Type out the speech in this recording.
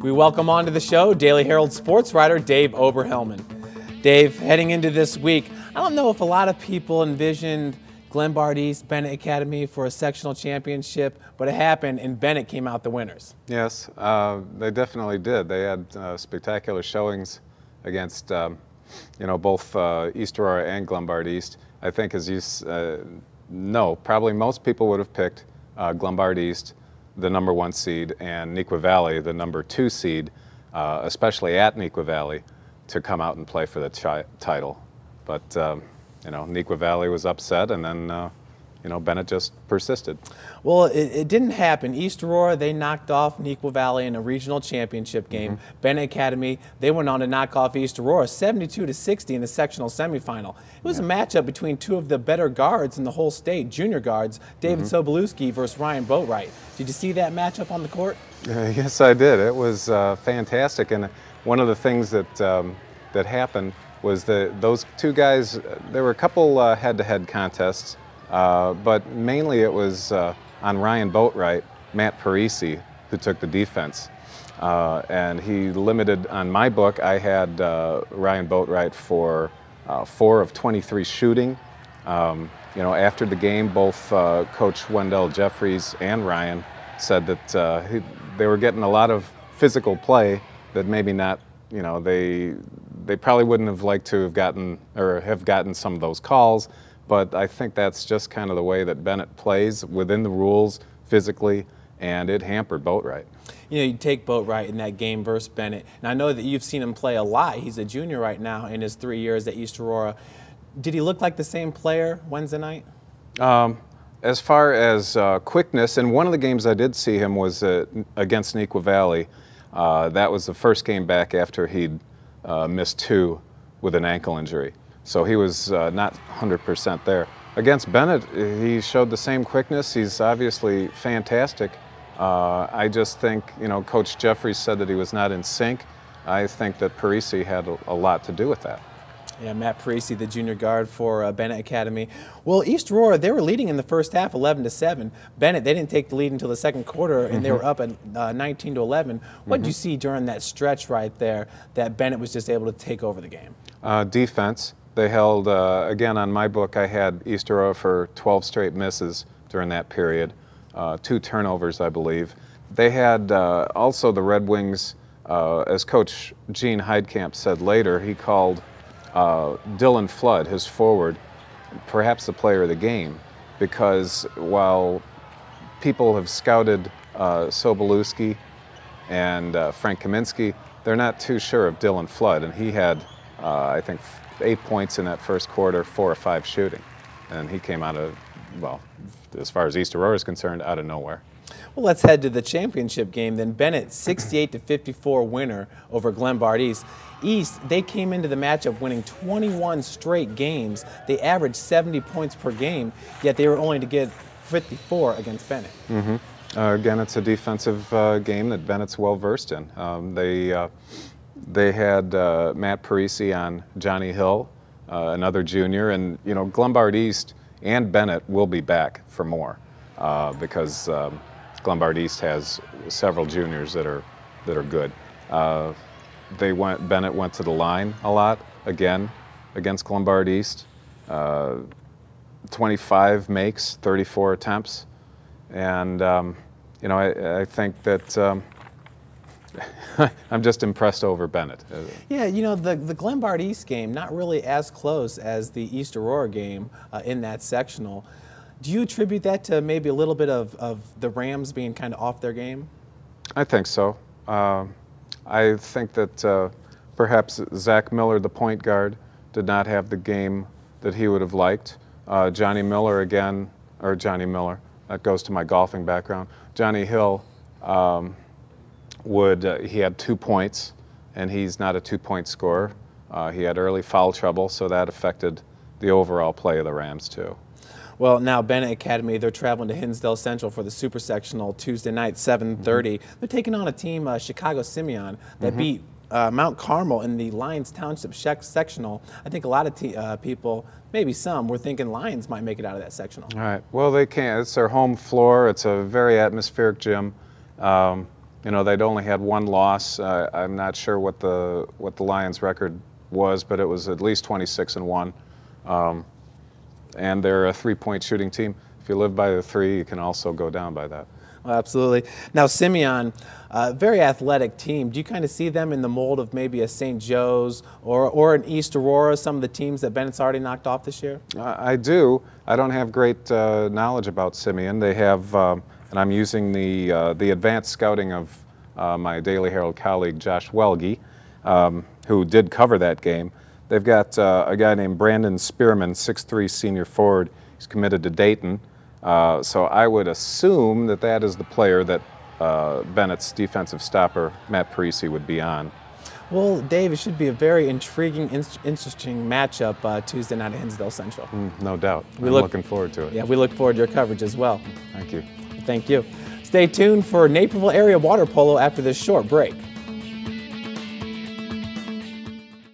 We welcome onto the show Daily Herald sports writer Dave Oberhelman. Dave, heading into this week, I don't know if a lot of people envisioned Glenbard East Bennett Academy for a sectional championship, but it happened and Bennett came out the winners. Yes, they definitely did. They had spectacular showings against both East Aurora and Glenbard East. I think, as you know, probably most people would have picked Glenbard East, the number 1 seed, and Neuqua Valley, the number 2 seed, especially at Neuqua Valley, to come out and play for the title. But Neuqua Valley was upset, and then Bennett just persisted. Well, it didn't happen. East Aurora, they knocked off Neuqua Valley in a regional championship game. Bennett Academy, they went on to knock off East Aurora 72-60 in the sectional semifinal. It was a matchup between two of the better guards in the whole state, junior guards, David Sobolewski versus Ryan Boatwright. Did you see that matchup on the court? Yes, I did. It was fantastic, and one of the things that that happened was that those two guys, there were a couple head-to-head contests, but mainly it was on Ryan Boatwright, Matt Parisi, who took the defense. And he limited, on my book, I had Ryan Boatwright for 4 of 23 shooting. After the game, both Coach Wendell Jeffries and Ryan said that they were getting a lot of physical play that maybe not, they probably wouldn't have liked to have gotten some of those calls. But I think that's just kind of the way that Bennett plays, within the rules, physically, and it hampered Boatwright. You take Boatwright in that game versus Bennett, and I know that you've seen him play a lot. He's a junior right now in his 3 years at East Aurora. Did he look like the same player Wednesday night? As far as quickness, and one of the games I did see him was against Neuqua Valley. That was the first game back after he'd missed 2 with an ankle injury. So he was not 100% there. Against Bennett, he showed the same quickness. He's obviously fantastic. I just think, Coach Jeffries said that he was not in sync. I think that Parisi had a lot to do with that. Yeah, Matt Parisi, the junior guard for Bennett Academy. Well, East Aurora, they were leading in the first half, 11-7. Bennett, they didn't take the lead until the second quarter, and they were up at 19-11. What did you see during that stretch right there that Bennett was just able to take over the game? Defense. They held, again, on my book, I had East Aurora for 12 straight misses during that period, 2 turnovers, I believe. They had also the Red Wings, as Coach Gene Heidkamp said later, he called Dylan Flood, his forward, perhaps the player of the game, because while people have scouted Sobolewski and Frank Kaminsky, they're not too sure of Dylan Flood, and he had, I think, 8 points in that first quarter, 4 or 5 shooting. And he came out of, well, as far as East Aurora is concerned, out of nowhere. Well, let's head to the championship game then. Bennett, 68-54 winner over Glenbard East. East, they came into the matchup winning 21 straight games. They averaged 70 points per game, yet they were only to get 54 against Bennett. Again, it's a defensive game that Bennett's well versed in. They had Matt Parisi on Johnny Hill, another junior, and Glenbard East and Bennett will be back for more because Glenbard East has several juniors that are good. Bennett went to the line a lot again against Glenbard East. 25 makes, 34 attempts, and I think that. I'm just impressed over Bennett. Yeah, the Glenbard East game, not really as close as the East Aurora game in that sectional. Do you attribute that to maybe a little bit of the Rams being kind of off their game? I think so. I think that perhaps Zach Miller, the point guard, did not have the game that he would have liked. Johnny Miller again, or Johnny Miller, that goes to my golfing background. Johnny Hill, he had 2 points, and he's not a 2-point scorer. He had early foul trouble, so that affected the overall play of the Rams too. Well, now Bennett Academy, they're traveling to Hinsdale Central for the Super Sectional Tuesday night, 7:30. They're taking on a team, Chicago Simeon, that beat Mount Carmel in the Lyons Township Sectional. I think a lot of people, maybe some, were thinking Lyons might make it out of that sectional. All right. Well, they can't. It's their home floor. It's a very atmospheric gym. You know, they'd only had one loss. I'm not sure what the Lions' record was, but it was at least 26-1. And they're a three-point shooting team. If you live by the three, you can also go down by that. Well, absolutely. Now, Simeon, very athletic team. Do you kind of see them in the mold of maybe a St. Joe's or an East Aurora, some of the teams that Bennett's already knocked off this year? I do. I don't have great knowledge about Simeon. They have, and I'm using the advanced scouting of my Daily Herald colleague, Josh Welge, who did cover that game. They've got a guy named Brandon Spearman, 6'3" senior forward. He's committed to Dayton. So I would assume that that is the player that Bennett's defensive stopper, Matt Parisi, would be on. Well, Dave, it should be a very intriguing, interesting matchup Tuesday night at Hinsdale Central. No doubt. I'm looking forward to it. Yeah, we look forward to your coverage as well. Thank you. Thank you. Stay tuned for Naperville area water polo after this short break.